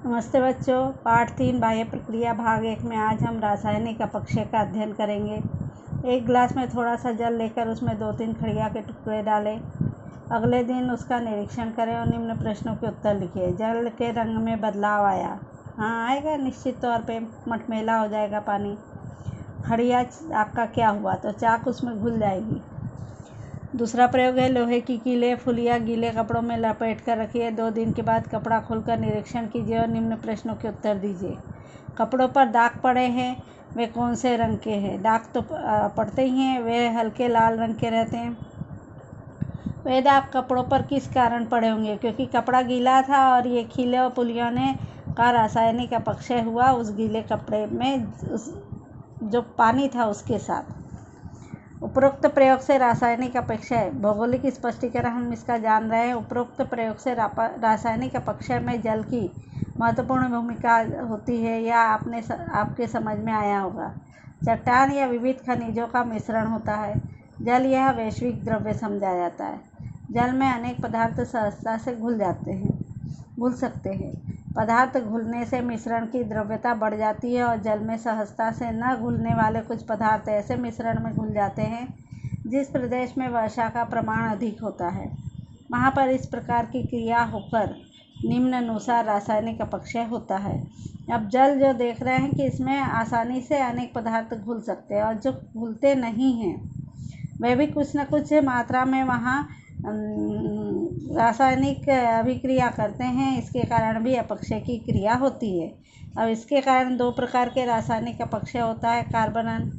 नमस्ते बच्चों, पाठ 3 बाह्य प्रक्रिया भाग 1 में आज हम रासायनिक अपक्षय का अध्ययन करेंगे। एक गिलास में थोड़ा सा जल लेकर उसमें 2-3 खड़िया के टुकड़े डालें। अगले दिन उसका निरीक्षण करें और निम्न प्रश्नों के उत्तर लिखिए। जल के रंग में बदलाव आया। हाँ, आएगा, निश्चित तौर पे मटमैला हो जाएगा पानी। खड़िया चाक का क्या हुआ? तो चाक उसमें घुल जाएगी। दूसरा प्रयोग है, लोहे की कीलें फुलिया गीले कपड़ों में लपेट कर रखिए। 2 दिन के बाद कपड़ा खोलकर निरीक्षण कीजिए और निम्न प्रश्नों के उत्तर दीजिए। कपड़ों पर दाग पड़े हैं, वे कौन से रंग के हैं? दाग तो पड़ते ही हैं, वे हल्के लाल रंग के रहते हैं। वे दाग कपड़ों पर किस कारण पड़े होंगे? क्योंकि कपड़ा गीला था और ये खीले और पुलियों ने का रासायनिक अपक्षय हुआ उस गीले कपड़े में, जो पानी था उसके साथ। उपरोक्त प्रयोग से रासायनिक अपक्षय भौगोलिक स्पष्टीकरण हम इसका जान रहे हैं। उपरोक्त प्रयोग से रासायनिक अपक्षय में जल की महत्वपूर्ण भूमिका होती है, यह आपके समझ में आया होगा। चट्टान या विविध खनिजों का मिश्रण होता है। जल यह वैश्विक द्रव्य समझा जाता है। जल में अनेक पदार्थ सहजता से घुल सकते हैं। पदार्थ घुलने से मिश्रण की द्रव्यता बढ़ जाती है और जल में सहजता से न घुलने वाले कुछ पदार्थ ऐसे मिश्रण में घुल जाते हैं जिस प्रदेश में वर्षा का प्रमाण अधिक होता है। वहाँ पर इस प्रकार की क्रिया होकर निम्नानुसार रासायनिक अपक्षय होता है। अब जल जो देख रहे हैं कि इसमें आसानी से अनेक पदार्थ घुल सकते हैं और जो घुलते नहीं हैं वे भी कुछ न कुछ मात्रा में वहाँ रासायनिक अभिक्रिया करते हैं। इसके कारण भी अपक्षय की क्रिया होती है। अब इसके कारण 2 प्रकार के रासायनिक अपक्षय होता है। कार्बनन,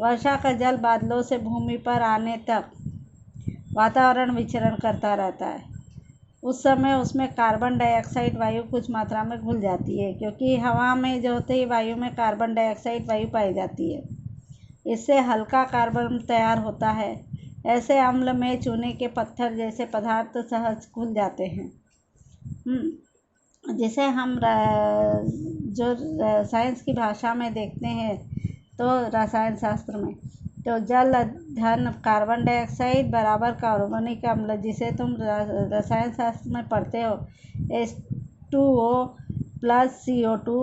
वर्षा का जल बादलों से भूमि पर आने तक वातावरण विचरण करता रहता है। उस समय उसमें कार्बन डाइऑक्साइड वायु कुछ मात्रा में घुल जाती है, क्योंकि हवा में जो होते ही वायु में कार्बन डाइऑक्साइड वायु पाई जाती है। इससे हल्का कार्बन तैयार होता है। ऐसे अम्ल में चूने के पत्थर जैसे पदार्थ सहज घुल जाते हैं, जिसे हम जो साइंस की भाषा में देखते हैं तो रसायन शास्त्र में तो जल धन कार्बन डाइऑक्साइड बराबर कार्बनिक अम्ल, जिसे तुम रसायन शास्त्र में पढ़ते हो, H2O + CO2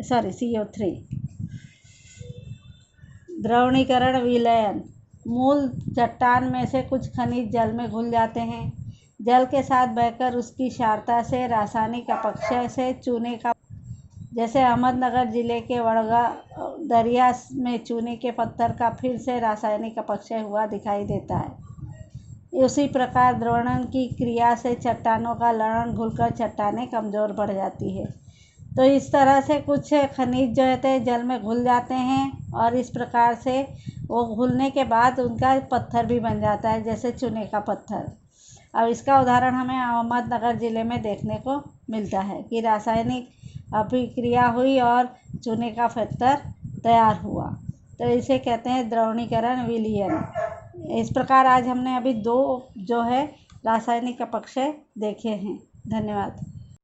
= CO3। द्रवणीकरण विलयन, मूल चट्टान में से कुछ खनिज जल में घुल जाते हैं। जल के साथ बहकर उसकी क्षारता से रासायनिक अपक्षय से चूने का, जैसे अहमदनगर जिले के वड़गा दरिया में चूने के पत्थर का फिर से रासायनिक अपक्षय हुआ दिखाई देता है। उसी प्रकार द्रवणन की क्रिया से चट्टानों का लवण घुलकर चट्टानें कमज़ोर पड़ जाती है। तो इस तरह से कुछ खनिज जो होते हैं जल में घुल जाते हैं और इस प्रकार से वो घुलने के बाद उनका पत्थर भी बन जाता है, जैसे चूने का पत्थर। अब इसका उदाहरण हमें अहमदनगर ज़िले में देखने को मिलता है कि रासायनिक अभिक्रिया हुई और चूने का पत्थर तैयार हुआ। तो इसे कहते हैं द्रवणीकरण विलयन। इस प्रकार आज हमने अभी 2 जो है रासायनिक अपक्षय देखे हैं। धन्यवाद।